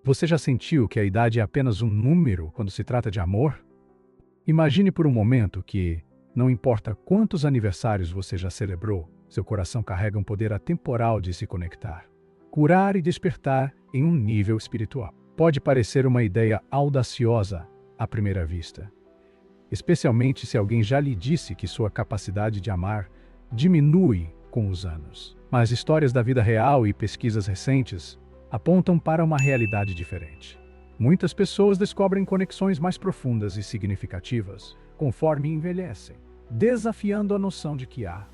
Você já sentiu que a idade é apenas um número quando se trata de amor? Imagine por um momento que, não importa quantos aniversários você já celebrou, seu coração carrega um poder atemporal de se conectar, curar e despertar em um nível espiritual. Pode parecer uma ideia audaciosa à primeira vista, especialmente se alguém já lhe disse que sua capacidade de amar diminui com os anos. Mas histórias da vida real e pesquisas recentes apontam para uma realidade diferente. Muitas pessoas descobrem conexões mais profundas e significativas conforme envelhecem, desafiando a noção de que a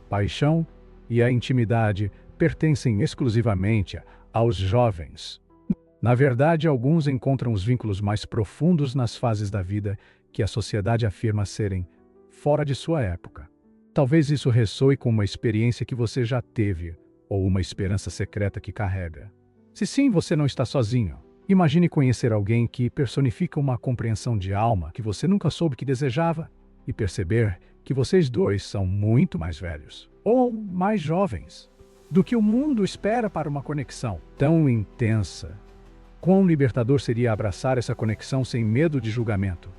paixão e a intimidade pertencem exclusivamente aos jovens. Na verdade, alguns encontram os vínculos mais profundos nas fases da vida que a sociedade afirma serem fora de sua época. Talvez isso ressoe com uma experiência que você já teve ou uma esperança secreta que carrega. Se sim, você não está sozinho. Imagine conhecer alguém que personifica uma compreensão de alma que você nunca soube que desejava e perceber que vocês dois são muito mais velhos ou mais jovens do que o mundo espera para uma conexão tão intensa. Quão libertador seria abraçar essa conexão sem medo de julgamento.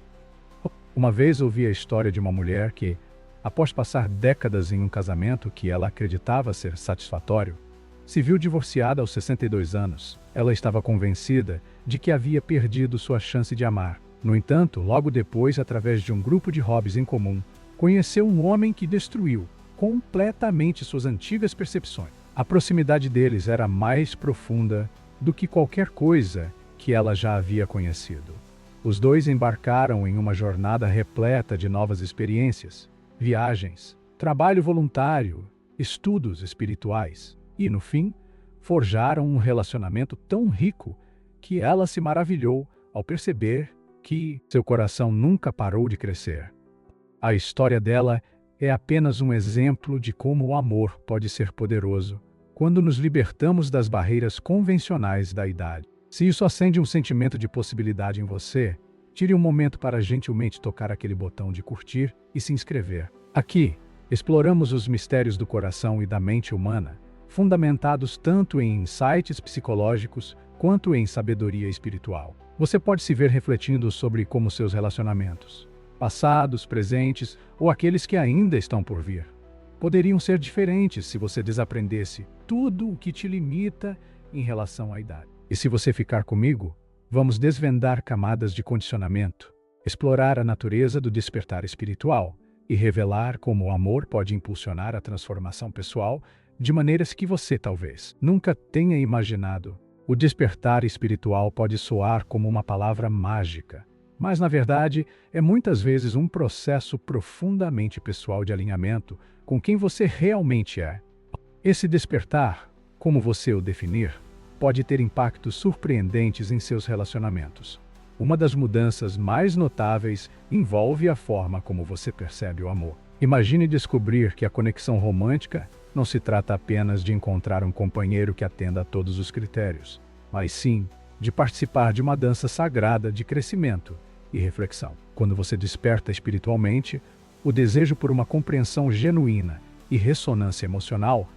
Uma vez ouvi a história de uma mulher que, após passar décadas em um casamento que ela acreditava ser satisfatório, se viu divorciada aos 62 anos. Ela estava convencida de que havia perdido sua chance de amar. No entanto, logo depois, através de um grupo de hobbies em comum, conheceu um homem que destruiu completamente suas antigas percepções. A proximidade deles era mais profunda do que qualquer coisa que ela já havia conhecido. Os dois embarcaram em uma jornada repleta de novas experiências, viagens, trabalho voluntário, estudos espirituais. E, no fim, forjaram um relacionamento tão rico que ela se maravilhou ao perceber que seu coração nunca parou de crescer. A história dela é apenas um exemplo de como o amor pode ser poderoso quando nos libertamos das barreiras convencionais da idade. Se isso acende um sentimento de possibilidade em você, tire um momento para gentilmente tocar aquele botão de curtir e se inscrever. Aqui, exploramos os mistérios do coração e da mente humana, fundamentados tanto em insights psicológicos quanto em sabedoria espiritual. Você pode se ver refletindo sobre como seus relacionamentos, passados, presentes ou aqueles que ainda estão por vir, poderiam ser diferentes se você desaprendesse tudo o que te limita em relação à idade. E se você ficar comigo, vamos desvendar camadas de condicionamento, explorar a natureza do despertar espiritual e revelar como o amor pode impulsionar a transformação pessoal de maneiras que você talvez nunca tenha imaginado. O despertar espiritual pode soar como uma palavra mágica, mas na verdade é muitas vezes um processo profundamente pessoal de alinhamento com quem você realmente é. Esse despertar, como você o definir, pode ter impactos surpreendentes em seus relacionamentos. Uma das mudanças mais notáveis envolve a forma como você percebe o amor. Imagine descobrir que a conexão romântica não se trata apenas de encontrar um companheiro que atenda a todos os critérios, mas sim de participar de uma dança sagrada de crescimento e reflexão. Quando você desperta espiritualmente, o desejo por uma compreensão genuína e ressonância emocional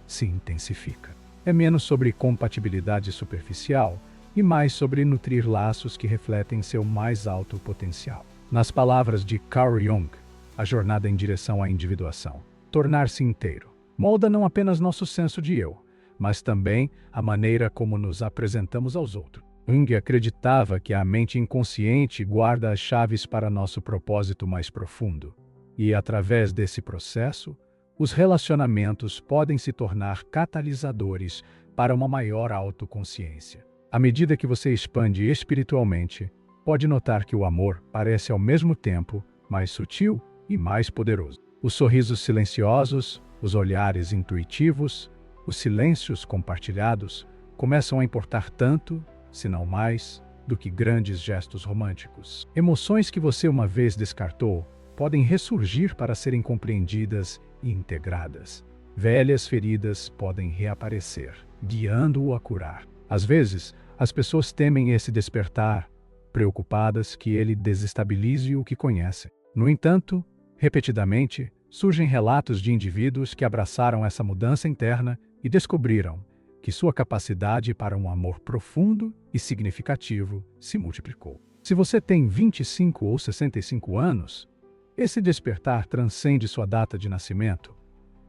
se intensifica. É menos sobre compatibilidade superficial e mais sobre nutrir laços que refletem seu mais alto potencial. Nas palavras de Carl Jung, a jornada em direção à individuação, tornar-se inteiro, molda não apenas nosso senso de eu, mas também a maneira como nos apresentamos aos outros. Jung acreditava que a mente inconsciente guarda as chaves para nosso propósito mais profundo, e através desse processo, os relacionamentos podem se tornar catalisadores para uma maior autoconsciência. À medida que você expande espiritualmente, pode notar que o amor parece ao mesmo tempo mais sutil e mais poderoso. Os sorrisos silenciosos, os olhares intuitivos, os silêncios compartilhados começam a importar tanto, se não mais, do que grandes gestos românticos. Emoções que você uma vez descartou podem ressurgir para serem compreendidas e integradas. Velhas feridas podem reaparecer, guiando-o a curar. Às vezes, as pessoas temem esse despertar, preocupadas que ele desestabilize o que conhecem. No entanto, repetidamente, surgem relatos de indivíduos que abraçaram essa mudança interna e descobriram que sua capacidade para um amor profundo e significativo se multiplicou. Se você tem 25 ou 65 anos, esse despertar transcende sua data de nascimento.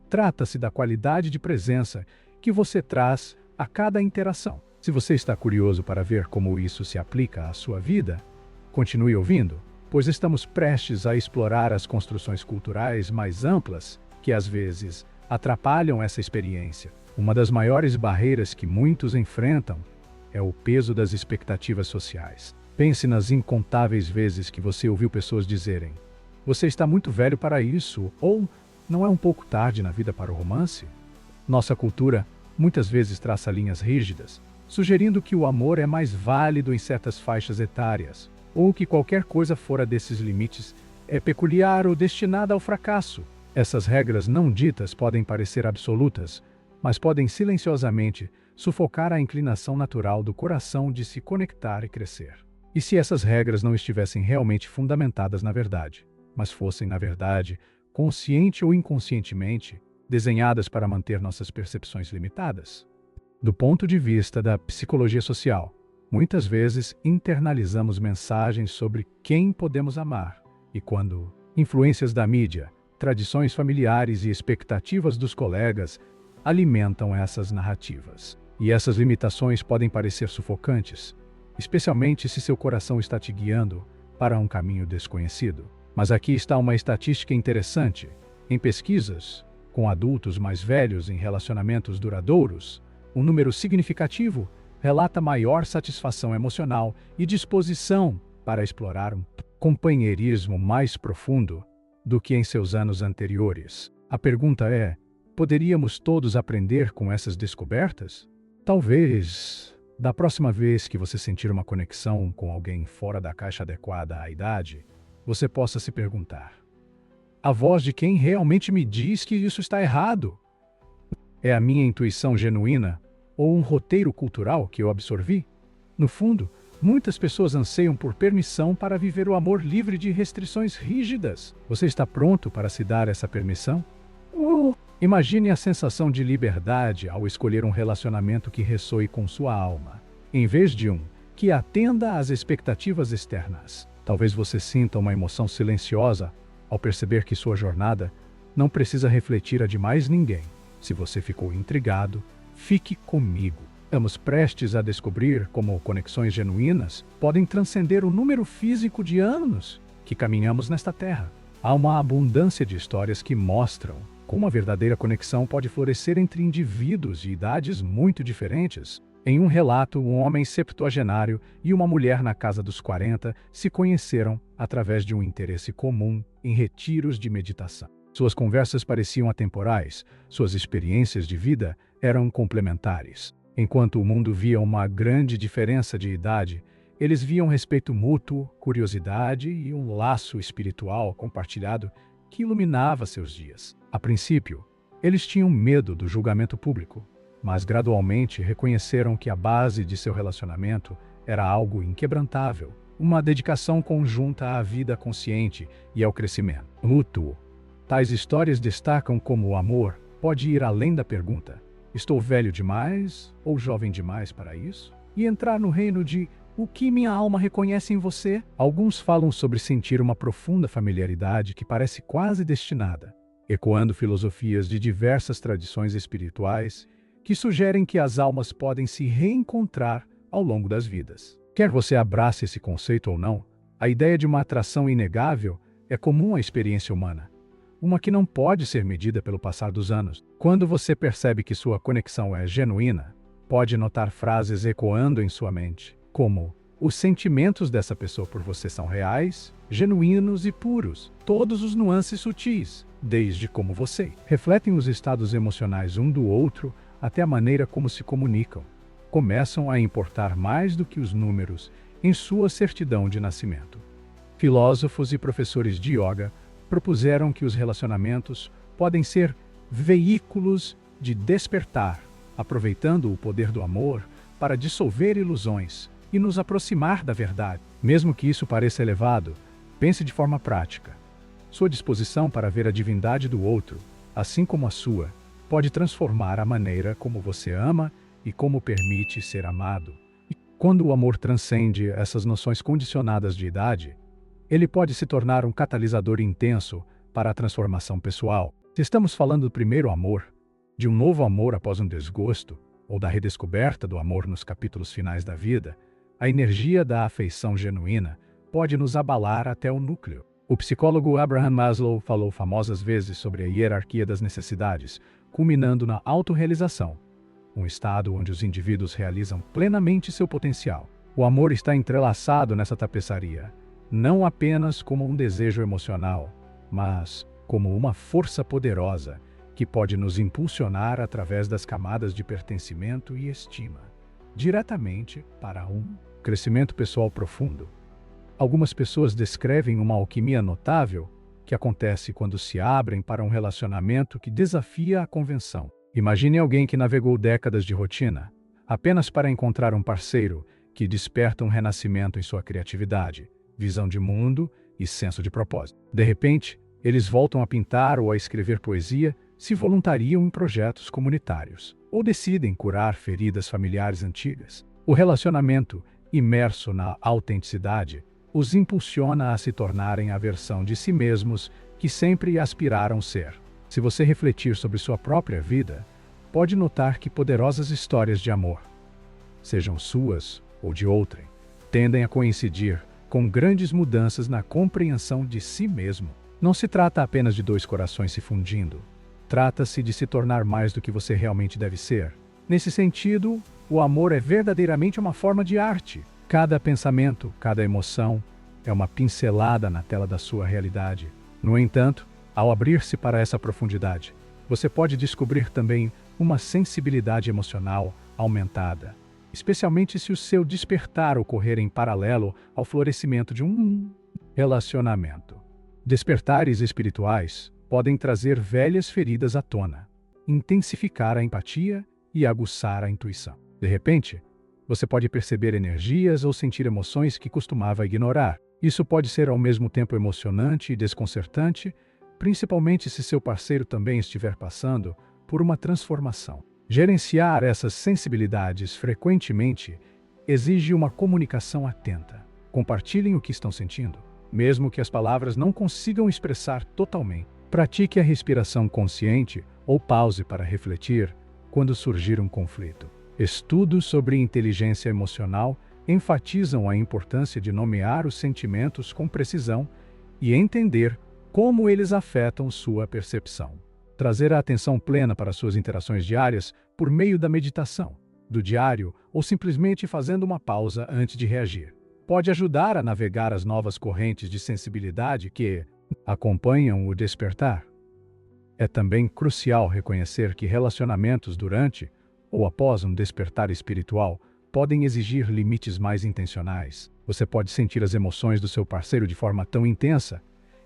Trata-se da qualidade de presença que você traz a cada interação. Se você está curioso para ver como isso se aplica à sua vida, continue ouvindo, pois estamos prestes a explorar as construções culturais mais amplas que, às vezes, atrapalham essa experiência. Uma das maiores barreiras que muitos enfrentam é o peso das expectativas sociais. Pense nas incontáveis vezes que você ouviu pessoas dizerem: "Você está muito velho para isso", ou "Não é um pouco tarde na vida para o romance?". Nossa cultura muitas vezes traça linhas rígidas, sugerindo que o amor é mais válido em certas faixas etárias, ou que qualquer coisa fora desses limites é peculiar ou destinada ao fracasso. Essas regras não ditas podem parecer absolutas, mas podem silenciosamente sufocar a inclinação natural do coração de se conectar e crescer. E se essas regras não estivessem realmente fundamentadas na verdade, mas fossem, na verdade, consciente ou inconscientemente, desenhadas para manter nossas percepções limitadas? Do ponto de vista da psicologia social, muitas vezes internalizamos mensagens sobre quem podemos amar, e quando influências da mídia, tradições familiares e expectativas dos colegas alimentam essas narrativas. E essas limitações podem parecer sufocantes, especialmente se seu coração está te guiando para um caminho desconhecido. Mas aqui está uma estatística interessante. Em pesquisas com adultos mais velhos em relacionamentos duradouros, um número significativo relata maior satisfação emocional e disposição para explorar um companheirismo mais profundo do que em seus anos anteriores. A pergunta é: poderíamos todos aprender com essas descobertas? Talvez, da próxima vez que você sentir uma conexão com alguém fora da caixa adequada à idade, você possa se perguntar: a voz de quem realmente me diz que isso está errado? É a minha intuição genuína ou um roteiro cultural que eu absorvi? No fundo, muitas pessoas anseiam por permissão para viver o amor livre de restrições rígidas. Você está pronto para se dar essa permissão? Imagine a sensação de liberdade ao escolher um relacionamento que ressoe com sua alma, em vez de um que atenda às expectativas externas. Talvez você sinta uma emoção silenciosa ao perceber que sua jornada não precisa refletir a de mais ninguém. Se você ficou intrigado, fique comigo. Estamos prestes a descobrir como conexões genuínas podem transcender o número físico de anos que caminhamos nesta terra. Há uma abundância de histórias que mostram como a verdadeira conexão pode florescer entre indivíduos de idades muito diferentes. Em um relato, um homem septuagenário e uma mulher na casa dos 40 se conheceram através de um interesse comum em retiros de meditação. Suas conversas pareciam atemporais, suas experiências de vida eram complementares. Enquanto o mundo via uma grande diferença de idade, eles viam respeito mútuo, curiosidade e um laço espiritual compartilhado que iluminava seus dias. A princípio, eles tinham medo do julgamento público, mas gradualmente reconheceram que a base de seu relacionamento era algo inquebrantável, uma dedicação conjunta à vida consciente e ao crescimento mútuo. Tais histórias destacam como o amor pode ir além da pergunta: estou velho demais ou jovem demais para isso? E entrar no reino de o que minha alma reconhece em você. Alguns falam sobre sentir uma profunda familiaridade que parece quase destinada, ecoando filosofias de diversas tradições espirituais que sugerem que as almas podem se reencontrar ao longo das vidas. Quer você abrace esse conceito ou não, a ideia de uma atração inegável é comum à experiência humana, uma que não pode ser medida pelo passar dos anos. Quando você percebe que sua conexão é genuína, pode notar frases ecoando em sua mente, como: os sentimentos dessa pessoa por você são reais, genuínos e puros. Todos os nuances sutis, desde como você refletem os estados emocionais um do outro até a maneira como se comunicam, começam a importar mais do que os números em sua certidão de nascimento. Filósofos e professores de yoga propuseram que os relacionamentos podem ser veículos de despertar, aproveitando o poder do amor para dissolver ilusões e nos aproximar da verdade. Mesmo que isso pareça elevado, pense de forma prática. Sua disposição para ver a divindade do outro, assim como a sua, pode transformar a maneira como você ama e como permite ser amado. E quando o amor transcende essas noções condicionadas de idade, ele pode se tornar um catalisador intenso para a transformação pessoal. Se estamos falando do primeiro amor, de um novo amor após um desgosto, ou da redescoberta do amor nos capítulos finais da vida, a energia da afeição genuína pode nos abalar até o núcleo. O psicólogo Abraham Maslow falou famosas vezes sobre a hierarquia das necessidades, culminando na autorrealização, um estado onde os indivíduos realizam plenamente seu potencial. O amor está entrelaçado nessa tapeçaria, não apenas como um desejo emocional, mas como uma força poderosa que pode nos impulsionar através das camadas de pertencimento e estima, diretamente para um crescimento pessoal profundo. Algumas pessoas descrevem uma alquimia notável que acontece quando se abrem para um relacionamento que desafia a convenção. Imagine alguém que navegou décadas de rotina, apenas para encontrar um parceiro que desperta um renascimento em sua criatividade, visão de mundo e senso de propósito. De repente, eles voltam a pintar ou a escrever poesia, se voluntariam em projetos comunitários, ou decidem curar feridas familiares antigas. O relacionamento, imerso na autenticidade, os impulsiona a se tornarem a versão de si mesmos que sempre aspiraram ser. Se você refletir sobre sua própria vida, pode notar que poderosas histórias de amor, sejam suas ou de outrem, tendem a coincidir com grandes mudanças na compreensão de si mesmo. Não se trata apenas de dois corações se fundindo. Trata-se de se tornar mais do que você realmente deve ser. Nesse sentido, o amor é verdadeiramente uma forma de arte. Cada pensamento, cada emoção é uma pincelada na tela da sua realidade. No entanto, ao abrir-se para essa profundidade, você pode descobrir também uma sensibilidade emocional aumentada, especialmente se o seu despertar ocorrer em paralelo ao florescimento de um relacionamento. Despertares espirituais podem trazer velhas feridas à tona, intensificar a empatia e aguçar a intuição. De repente, você pode perceber energias ou sentir emoções que costumava ignorar. Isso pode ser ao mesmo tempo emocionante e desconcertante, principalmente se seu parceiro também estiver passando por uma transformação. Gerenciar essas sensibilidades frequentemente exige uma comunicação atenta. Compartilhem o que estão sentindo, mesmo que as palavras não consigam expressar totalmente. Pratique a respiração consciente ou pause para refletir quando surgir um conflito. Estudos sobre inteligência emocional enfatizam a importância de nomear os sentimentos com precisão e entender como eles afetam sua percepção. Trazer a atenção plena para suas interações diárias por meio da meditação, do diário ou simplesmente fazendo uma pausa antes de reagir pode ajudar a navegar as novas correntes de sensibilidade que acompanham o despertar. É também crucial reconhecer que relacionamentos durante ou após um despertar espiritual podem exigir limites mais intencionais. Você pode sentir as emoções do seu parceiro de forma tão intensa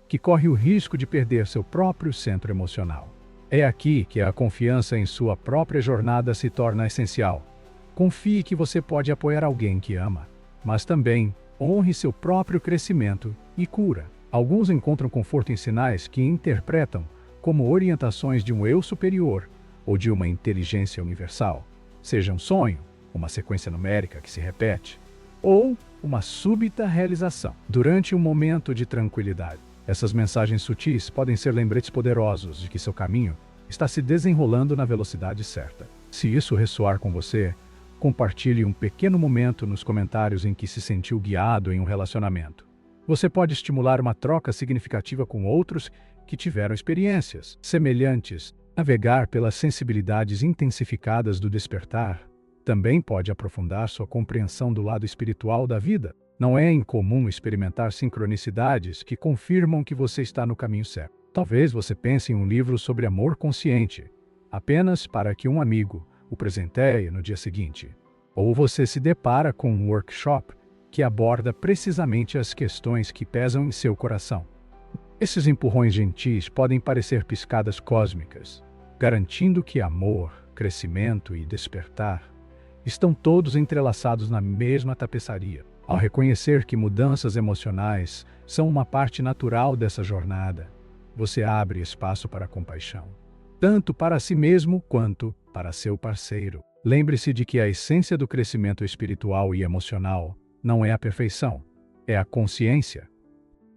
que corre o risco de perder seu próprio centro emocional. É aqui que a confiança em sua própria jornada se torna essencial. Confie que você pode apoiar alguém que ama, mas também honre seu próprio crescimento e cura. Alguns encontram conforto em sinais que interpretam como orientações de um eu superior ou de uma inteligência universal, seja um sonho, uma sequência numérica que se repete, ou uma súbita realização durante um momento de tranquilidade. Essas mensagens sutis podem ser lembretes poderosos de que seu caminho está se desenrolando na velocidade certa. Se isso ressoar com você, compartilhe um pequeno momento nos comentários em que se sentiu guiado em um relacionamento. Você pode estimular uma troca significativa com outros que tiveram experiências semelhantes. Navegar pelas sensibilidades intensificadas do despertar também pode aprofundar sua compreensão do lado espiritual da vida. Não é incomum experimentar sincronicidades que confirmam que você está no caminho certo. Talvez você pense em um livro sobre amor consciente, apenas para que um amigo o presenteie no dia seguinte. Ou você se depara com um workshop que aborda precisamente as questões que pesam em seu coração. Esses empurrões gentis podem parecer piscadas cósmicas, garantindo que amor, crescimento e despertar estão todos entrelaçados na mesma tapeçaria. Ao reconhecer que mudanças emocionais são uma parte natural dessa jornada, você abre espaço para compaixão, tanto para si mesmo quanto para seu parceiro. Lembre-se de que a essência do crescimento espiritual e emocional não é a perfeição, é a consciência.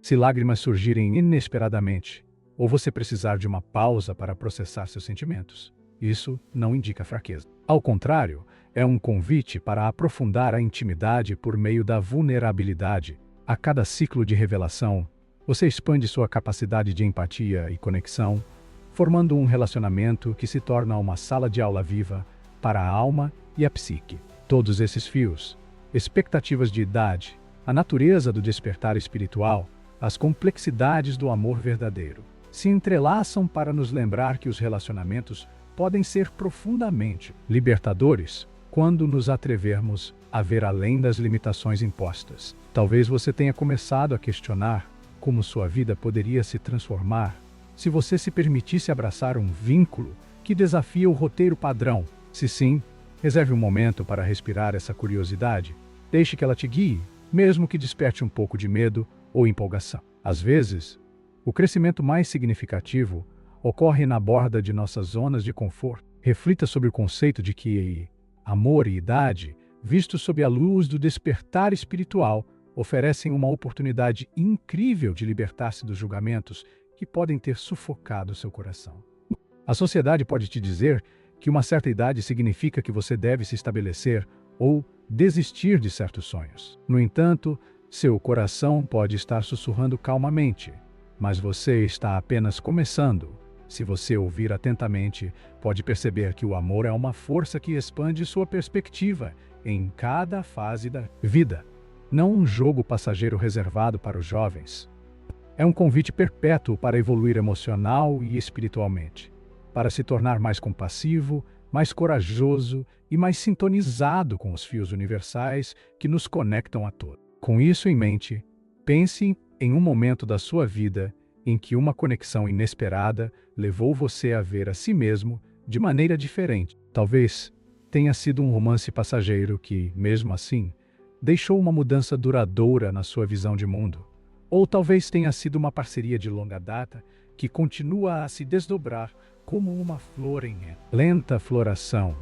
Se lágrimas surgirem inesperadamente, ou você precisar de uma pausa para processar seus sentimentos, isso não indica fraqueza. Ao contrário, é um convite para aprofundar a intimidade por meio da vulnerabilidade. A cada ciclo de revelação, você expande sua capacidade de empatia e conexão, formando um relacionamento que se torna uma sala de aula viva para a alma e a psique. Todos esses fios, expectativas de idade, a natureza do despertar espiritual, as complexidades do amor verdadeiro, se entrelaçam para nos lembrar que os relacionamentos podem ser profundamente libertadores quando nos atrevermos a ver além das limitações impostas. Talvez você tenha começado a questionar como sua vida poderia se transformar se você se permitisse abraçar um vínculo que desafia o roteiro padrão. Se sim, reserve um momento para respirar essa curiosidade. Deixe que ela te guie, mesmo que desperte um pouco de medo ou empolgação. Às vezes, o crescimento mais significativo ocorre na borda de nossas zonas de conforto. Reflita sobre o conceito de que amor e idade, vistos sob a luz do despertar espiritual, oferecem uma oportunidade incrível de libertar-se dos julgamentos que podem ter sufocado seu coração. A sociedade pode te dizer que uma certa idade significa que você deve se estabelecer ou desistir de certos sonhos. No entanto, seu coração pode estar sussurrando calmamente, mas você está apenas começando. Se você ouvir atentamente, pode perceber que o amor é uma força que expande sua perspectiva em cada fase da vida. Não um jogo passageiro reservado para os jovens. É um convite perpétuo para evoluir emocional e espiritualmente, para se tornar mais compassivo, mais corajoso e mais sintonizado com os fios universais que nos conectam a todos. Com isso em mente, pense em um momento da sua vida em que uma conexão inesperada levou você a ver a si mesmo de maneira diferente. Talvez tenha sido um romance passageiro que, mesmo assim, deixou uma mudança duradoura na sua visão de mundo. Ou talvez tenha sido uma parceria de longa data que continua a se desdobrar como uma flor em lenta floração.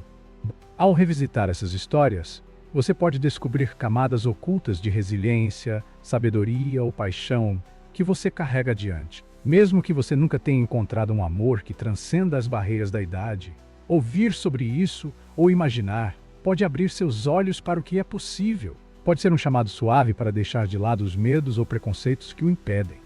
Ao revisitar essas histórias, você pode descobrir camadas ocultas de resiliência, sabedoria ou paixão que você carrega adiante. Mesmo que você nunca tenha encontrado um amor que transcenda as barreiras da idade, ouvir sobre isso ou imaginar pode abrir seus olhos para o que é possível. Pode ser um chamado suave para deixar de lado os medos ou preconceitos que o impedem.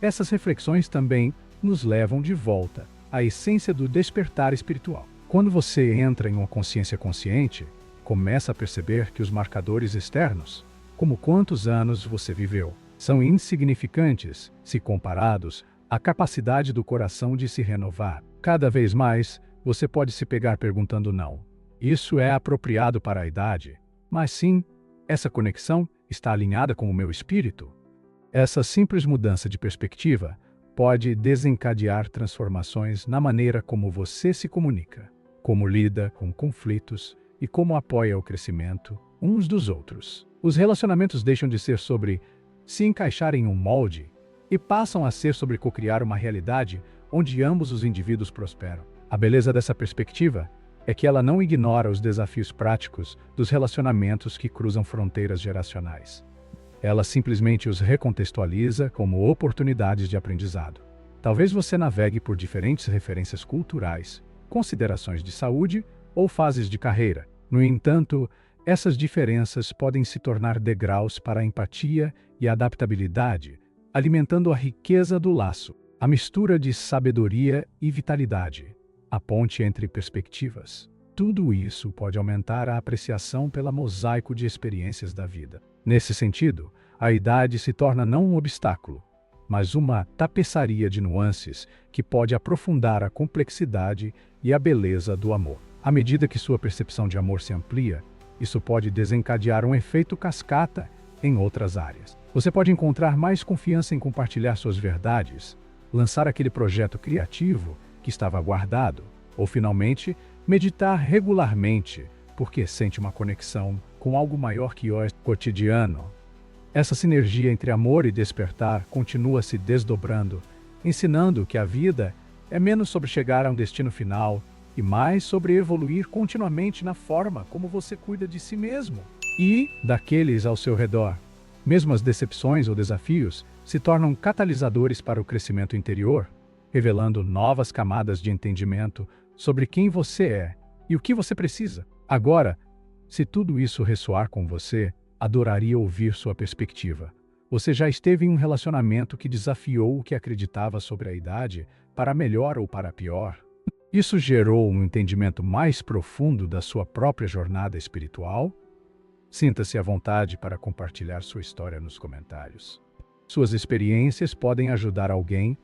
Essas reflexões também nos levam de volta à essência do despertar espiritual. Quando você entra em uma consciência consciente, começa a perceber que os marcadores externos, como quantos anos você viveu, são insignificantes se comparados à capacidade do coração de se renovar. Cada vez mais, você pode se pegar perguntando não. Isso é apropriado para a idade, mas sim, essa conexão está alinhada com o meu espírito? Essa simples mudança de perspectiva pode desencadear transformações na maneira como você se comunica, como lida com conflitos e como apoia o crescimento uns dos outros. Os relacionamentos deixam de ser sobre se encaixar em um molde e passam a ser sobre cocriar uma realidade onde ambos os indivíduos prosperam. A beleza dessa perspectiva é que ela não ignora os desafios práticos dos relacionamentos que cruzam fronteiras geracionais. Ela simplesmente os recontextualiza como oportunidades de aprendizado. Talvez você navegue por diferentes referências culturais, considerações de saúde ou fases de carreira. No entanto, essas diferenças podem se tornar degraus para a empatia e a adaptabilidade, alimentando a riqueza do laço, a mistura de sabedoria e vitalidade, a ponte entre perspectivas. Tudo isso pode aumentar a apreciação pela mosaico de experiências da vida. Nesse sentido, a idade se torna não um obstáculo, mas uma tapeçaria de nuances que pode aprofundar a complexidade e a beleza do amor. À medida que sua percepção de amor se amplia, isso pode desencadear um efeito cascata em outras áreas. Você pode encontrar mais confiança em compartilhar suas verdades, lançar aquele projeto criativo que estava guardado, ou finalmente meditar regularmente porque sente uma conexão com algo maior que o cotidiano. Essa sinergia entre amor e despertar continua se desdobrando, ensinando que a vida é menos sobre chegar a um destino final e mais sobre evoluir continuamente na forma como você cuida de si mesmo e daqueles ao seu redor. Mesmo as decepções ou desafios se tornam catalisadores para o crescimento interior, revelando novas camadas de entendimento sobre quem você é e o que você precisa. Agora, se tudo isso ressoar com você, adoraria ouvir sua perspectiva. Você já esteve em um relacionamento que desafiou o que acreditava sobre a idade, para melhor ou para pior? Isso gerou um entendimento mais profundo da sua própria jornada espiritual? Sinta-se à vontade para compartilhar sua história nos comentários. Suas experiências podem ajudar alguém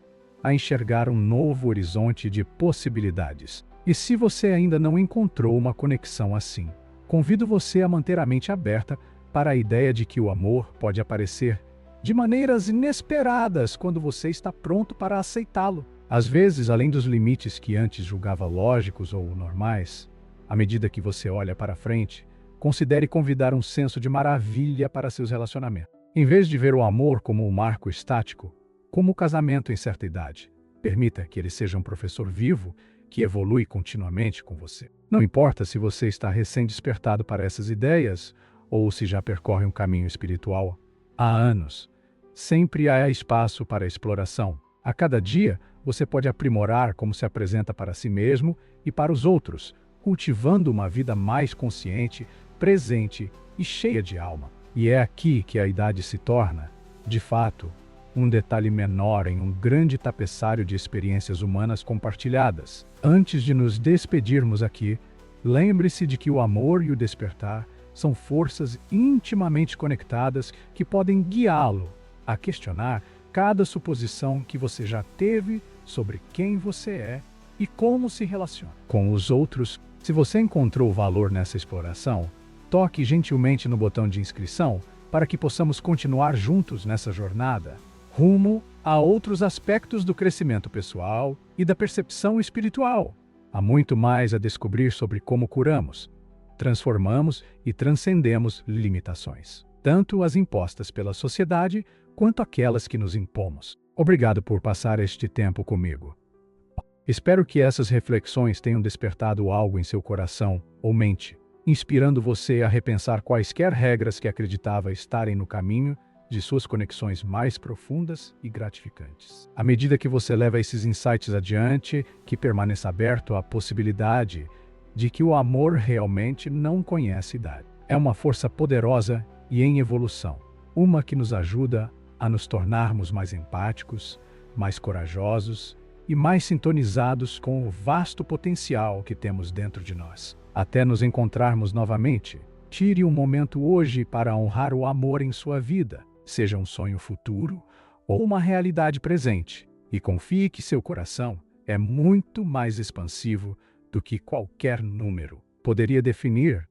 a enxergar um novo horizonte de possibilidades. E se você ainda não encontrou uma conexão assim, convido você a manter a mente aberta para a ideia de que o amor pode aparecer de maneiras inesperadas quando você está pronto para aceitá-lo. Às vezes, além dos limites que antes julgava lógicos ou normais, à medida que você olha para frente, considere convidar um senso de maravilha para seus relacionamentos. Em vez de ver o amor como um marco estático, como o casamento em certa idade, permita que ele seja um professor vivo que evolui continuamente com você. Não importa se você está recém-despertado para essas ideias ou se já percorre um caminho espiritual há anos, sempre há espaço para exploração. A cada dia, você pode aprimorar como se apresenta para si mesmo e para os outros, cultivando uma vida mais consciente, presente e cheia de alma. E é aqui que a idade se torna, de fato, um detalhe menor em um grande tapeçário de experiências humanas compartilhadas. Antes de nos despedirmos aqui, lembre-se de que o amor e o despertar são forças intimamente conectadas que podem guiá-lo a questionar cada suposição que você já teve sobre quem você é e como se relaciona com os outros. Se você encontrou valor nessa exploração, toque gentilmente no botão de inscrição para que possamos continuar juntos nessa jornada, rumo a outros aspectos do crescimento pessoal e da percepção espiritual. Há muito mais a descobrir sobre como curamos, transformamos e transcendemos limitações, tanto as impostas pela sociedade quanto aquelas que nos impomos. Obrigado por passar este tempo comigo. Espero que essas reflexões tenham despertado algo em seu coração ou mente, inspirando você a repensar quaisquer regras que acreditava estarem no caminho de suas conexões mais profundas e gratificantes. À medida que você leva esses insights adiante, que permaneça aberto à possibilidade de que o amor realmente não conhece idade. É uma força poderosa e em evolução, uma que nos ajuda a nos tornarmos mais empáticos, mais corajosos e mais sintonizados com o vasto potencial que temos dentro de nós. Até nos encontrarmos novamente, tire um momento hoje para honrar o amor em sua vida, seja um sonho futuro ou uma realidade presente, e confie que seu coração é muito mais expansivo do que qualquer número poderia definir.